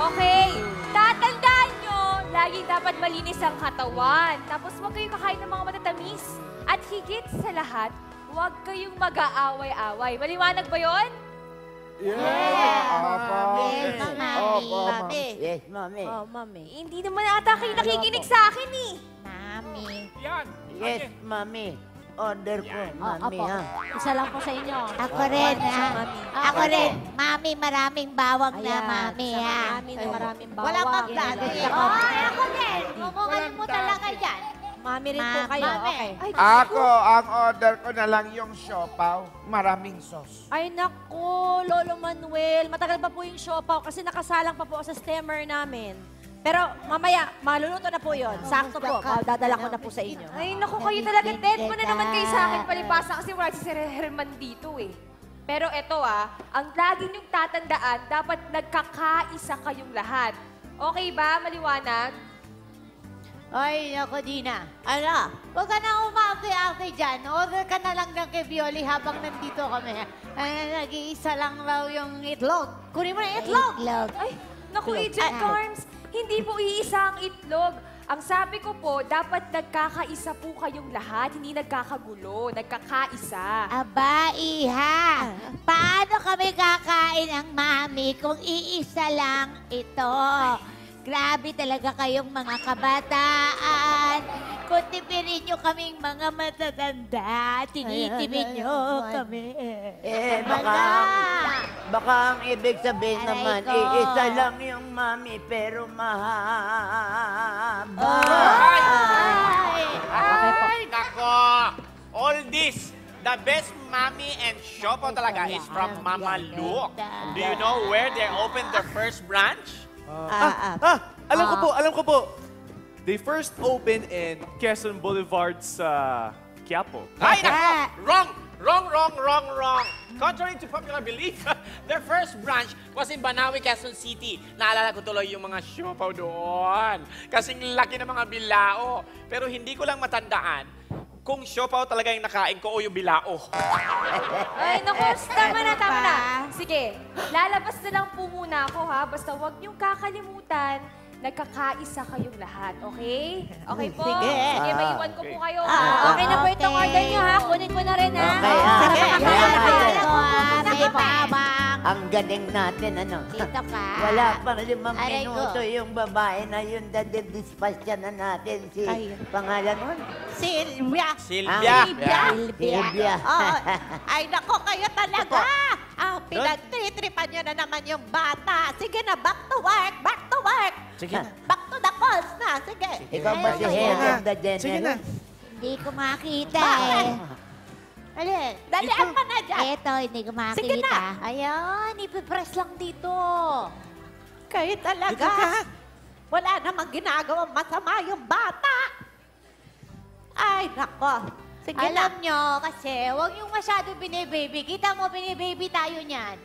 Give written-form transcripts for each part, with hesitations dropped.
Okay, tatandaan nyo, lagi dapat malinis ang katawan. Tapos huwag kayong kakain ng mga matatamis. At higit sa lahat, huwag kayong mag-aaway-away. Maliwanag ba yon? Yes, Mami. Yes, mami. Oh, mami. Hindi naman ata kayo nakikinig sa akin eh. Mami. Yan. Yes, mami. Order ko, mami, Opo. ha? Isa lang po sa inyo. Ako rin, ha? Mami. Ako rin. Mami, maraming bawang na, mami, sa ha? mami na maraming bawang. Wala pang dati. Ay, ako din. Kung mo talaga yan. Mami rin po kayo. Mami. Okay. Ay, Ako, ang order ko na lang yung siopaw. Maraming sauce. Ay, naku, Lolo Manuel. Matagal pa po yung siopaw kasi nakasalang pa po sa stemmer namin. Pero mamaya, maluluto na po yun. Sakto po. Dadala ko na po sa inyo. Ay, naku, kayo talaga. Dead mo na naman kayo sa akin palibasa kasi wala si Sir Herman dito eh. Pero eto ang lagi niyong tatandaan, dapat nagkakaisa kayong lahat. Okay ba? Maliwanag? Ay, ako, Dina. Ano? Huwag ka na umaki-aki dyan. Order ka na lang ng kay Violi habang nandito kami. Ay, nag-iisa lang raw yung itlog. Kunin mo na yung itlog. Ay, naku, Agent Carms, hindi po iisa ang itlog. Ang sabi ko po, dapat nagkakaisa po kayong lahat, hindi nagkakagulo, nagkakaisa. Aba, iha. Paano kami kakain ang mami kung iisa lang ito? Grabe talaga kayong mga kabataan. Kung tipirin nyo kaming mga matatanda, tinitipid nyo kami. Baka ang ibig sabihin Aray naman, ko. iisa lang yung mami, pero mahaba. Ay, nako! All this, the best mommy and siopaw talaga is from Mama Luke. Do you know where they opened their first branch? Alam ko po. They first opened in Quezon Boulevard sa Quiapo. Ay, nako! Wrong! Contrary to popular belief, their first branch was in Banawi, Quezon City. Naalala ko tuloy yung mga siopaw doon. Kasing laki ng mga bilao. Pero hindi ko lang matandaan kung siopaw talaga yung nakain ko o yung bilao. Ay, naku, tama na. Sige, lalabas na lang po muna ako Basta huwag niyong kakalimutan, nagkakaisa kayong lahat, okay? Okay po? Sige. Sige, maiwan ko po kayo. Okay na po itong order niyo, Kunin ko na rin, Okay, Sarap sige. na kakain. May babang. Ang galing natin, ano? Dito ka. Wala pang 5 Aray ko. minuto yung babae na yun, dadidispatcha na natin si pangalan nun? Silvia. Silvia! Silvia. Oh, ay, nako kayo talaga. Pinagtritripan nyo na naman yung bata. Sige na, back to work. Sige na. Back to the calls na. Sige. Ikaw ba si Helen the General? Hindi ko makita Alin? Dalian pa na dyan. Eto, hindi ko makita. Sige na. Ayan, ipipress lang dito. Kayo talaga. Wala namang ginagawang masama yung bata. Ay, nako. Sige Alam nyo, kasi huwag yung masyado binibaby. Kita mo, binibaby tayo niyan.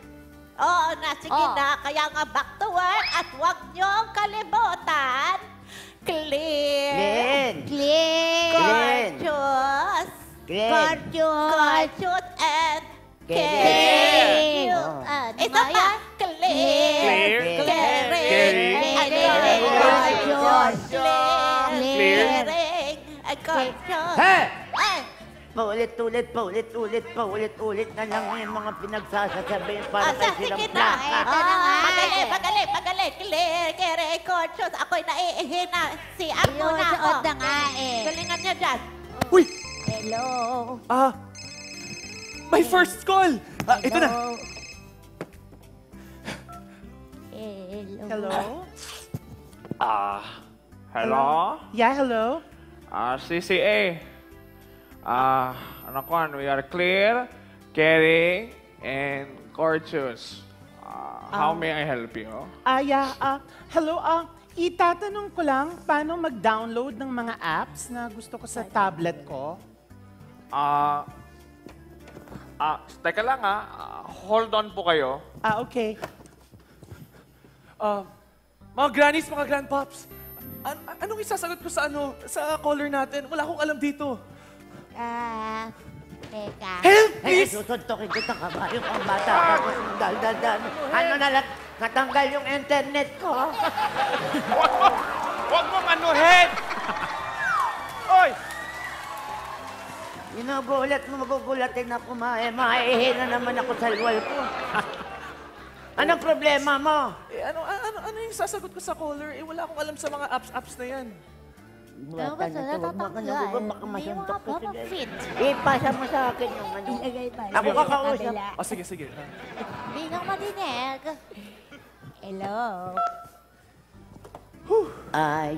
Oo na, sige na. Kaya nga back to work at huwag nyo kalimutan. Clean. Gorgeous. Gorgeous and caring. Ito pa. Clear. Caring. Caring. Gorgeous. Hey! Paulit-ulit na lang yung mga pinagsasasabi para kay silang Sige na. plaka. Ito na nga. Padali. Clear. Caring. Gorgeous. Ako'y naiihina. Si Arno na ako. Suot na nga Galingan niya dyan. Uy! Hello. My first call! Ito na! Hello. Hello? Yeah, hello. CCA. Ano ko, we are clear, caring, and courteous. How may I help you? Hello, itatanong ko lang paano mag-download ng mga apps na gusto ko sa tablet ko. Teka lang hold on po kayo. Okay. Mga grannies, mga grandpops, anong isasagot ko sa caller natin? Wala akong alam dito. Teka. Help, Hey, please! susuntokin kita kabayo ang bata. Tapos dal. Ano na lang? Natanggal yung internet ko. Huwag mong anuhin! Oy! Ginugulat mo, magugulatin ako, maihina naman ako sa luwal ko. Anong problema mo? Eh, ano yung sasagot ko sa caller? Eh, wala akong alam sa mga apps na yan. Baka baka masuntok ko sila. Fit. Ipasa mo sa akin yung ano. Ako kakausap. Oh, sige. Hindi nang madinig. Hello.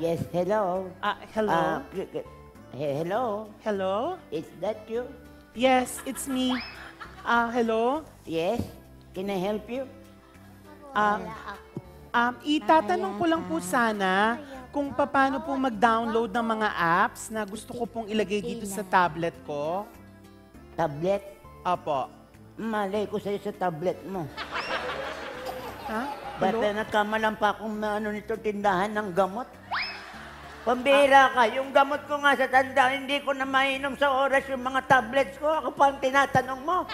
Yes, hello. Hello? Hello. Hello? Is that you? Yes, it's me. Hello? Yes. Can I help you? Itatanong ko lang po sana kung paano po mag-download ng mga apps na gusto ko pong ilagay dito sa tablet ko. Tablet? Apo. Malay ko sa'yo sa tablet mo. Ha? Ba't Hello? nagkamalang pa akong nito, tindahan ng gamot? Pambira ka, yung gamot ko nga sa tanda, hindi ko na mainom sa oras yung mga tablets ko. Ako pa ang tinatanong mo.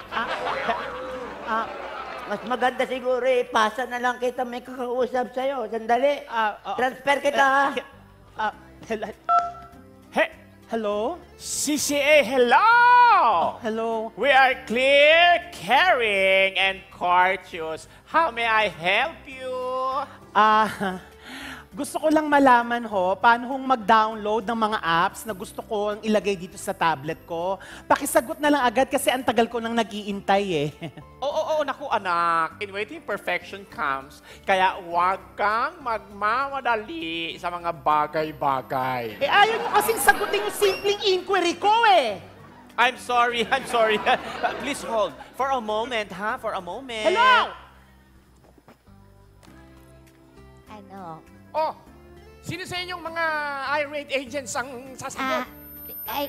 Mas maganda siguro, ipasa na lang kita, may kakausap sa'yo. Sandali. Transfer kita, ha? Hello? CCA, hello! Hello? We are clear, caring, and courteous. How may I help you? Gusto ko lang malaman paano mag-download ng mga apps na gusto ko ang ilagay dito sa tablet ko. Pakisagot na lang agad kasi ang tagal ko nang nag-iintay eh. Oo, naku anak. In waiting perfection comes. Kaya huwag kang magmamadali sa mga bagay-bagay. Ayaw nyo kasing sagutin yung simpleng inquiry ko eh. I'm sorry. Please hold. For a moment, ha? For a moment. Hello! Ano? Oh, sino sa inyong mga irate agents ang sasagot?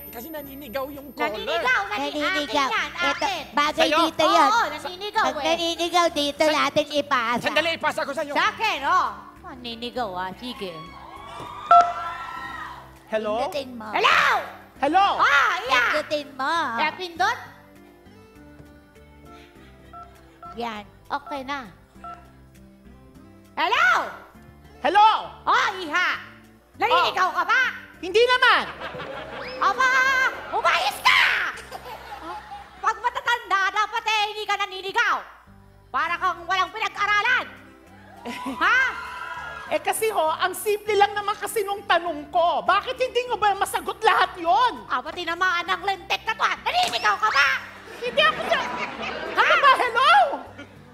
Kasi naninigaw yung caller. Naninigaw. Ito, bagay Sa'yo? dito yun. Oo, naninigaw Pag naninigaw dito natin ipasa. Sandali, ipasa ko sa'yo. Sa akin, Maninigaw, sige. Hello? Pindutin mo. Hello! Hello? Iya! Pindutin mo. Pindot? Yan. Okay na. Hello! Hello? Iha! Naninigaw ka ba? Hindi naman. Aba! Umayos ka! Pag matatanda, dapat hindi ka naninigaw. Para kang walang pinag-aralan. Ha? Kasi ang simple lang naman kasi nung tanong ko. Bakit hindi mo ba masagot lahat yon? Aba, tinamaan ng lentek na to. Naninigaw ka ba? Hindi ako siya. Ha? Hello?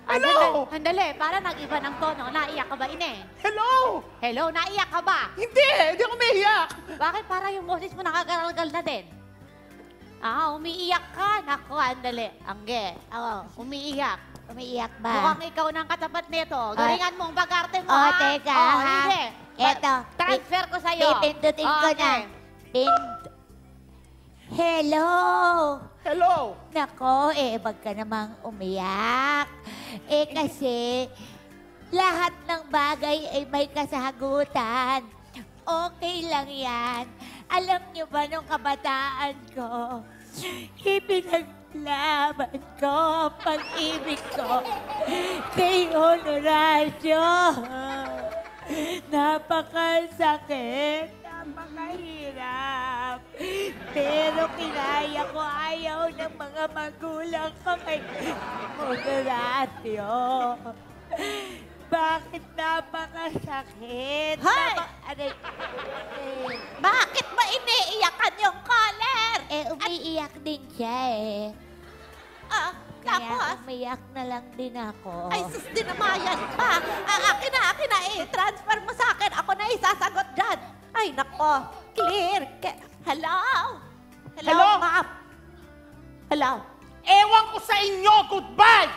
Hello? Handali, para nag-iba ng tono. Naiyak ka ba, Ine? Hello? Hello, naiyak ka ba? Hindi ako umiiyak. Bakit para yung boses mo nakagaralgal na din? Umiiyak ka. Naku, andali. Angge. Umiiyak. Umiiyak ba? Mukhang ikaw ng katapat nito. Galingan mong bagarte mo, Oh, ha? teka, Oh, ha? hindi. Eto. Transfer ko sa'yo. Pipindutin ko na. Hello? Hello? Nako, wag ka namang umiyak. Kasi lahat ng bagay ay may kasagutan. Okay lang yan. Alam niyo ba nung kabataan ko, ipinaglaban ko ang pag-ibig ko kay Honoracio. Napakasakit, napakahirap. Pero kinaya ko, ayaw ng mga magulang ko kay Honoracio. Bakit napakasakit? Hoy! Bakit ba iniiyakan yung caller? Umiiyak din siya eh. Kaya umiyak na lang din ako. Ay, sus, dinamayan ka. Akin na, transfer mo sa akin. Ako na isasagot dyan. Ay, nako, clear. Hello? Hello? Ma'am. Hello? Ewan ko sa inyo. Goodbye!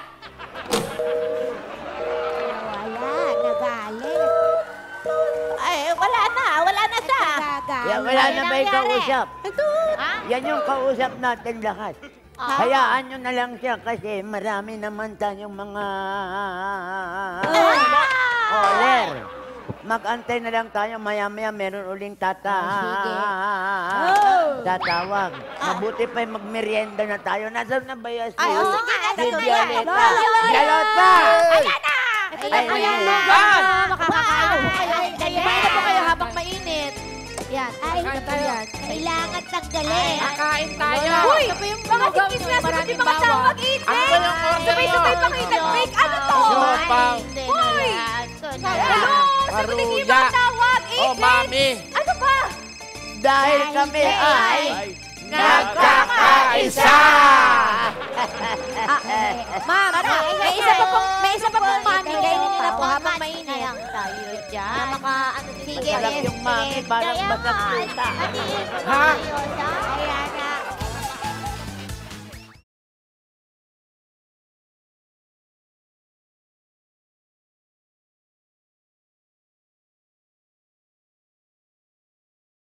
Wala, nagalit. Ay, wala na siya. Yan, wala na ba yung kausap? Ha? Yan yung kausap natin lahat. Hayaan nyo na lang siya kasi marami naman tayong mga caller. Mag-antay na lang tayo. Maya-maya meron uling tatawag. Mabuti pa yung magmerienda na tayo. Nasaan na ba yan? Ay, sige, Si nandun na yan. Violeta. Violeta! Ayan na! po yung lugaw na makakakain na po kayo. Kumain na po kayo habang mainit. Yan, Ay, na po yan. kailangan tanggalin. Kakain tayo. Uy! Ito po yung Mga lugaw tikis nyo, na, sagot maraming yung mga bawang. tawag, Ethan! Ano ba yung order mo? Sabay-sabay pa kayo nag-break. Ano to? Siopaw. Hoy! Hello! Sagutin niyo yung Paruya. mga tawag, Oh, Ethan! mami. Ano ba? Dahil kami ay Nagkakaisa! Ma'am, may isa pa pong mami. Kainin niyo na po habang Na mainit. lang tayo dyan. Ano din Sige, Masarap yung mami, parang Kaya basang nga, puta. hatiin mo na Ha? kayo, ha?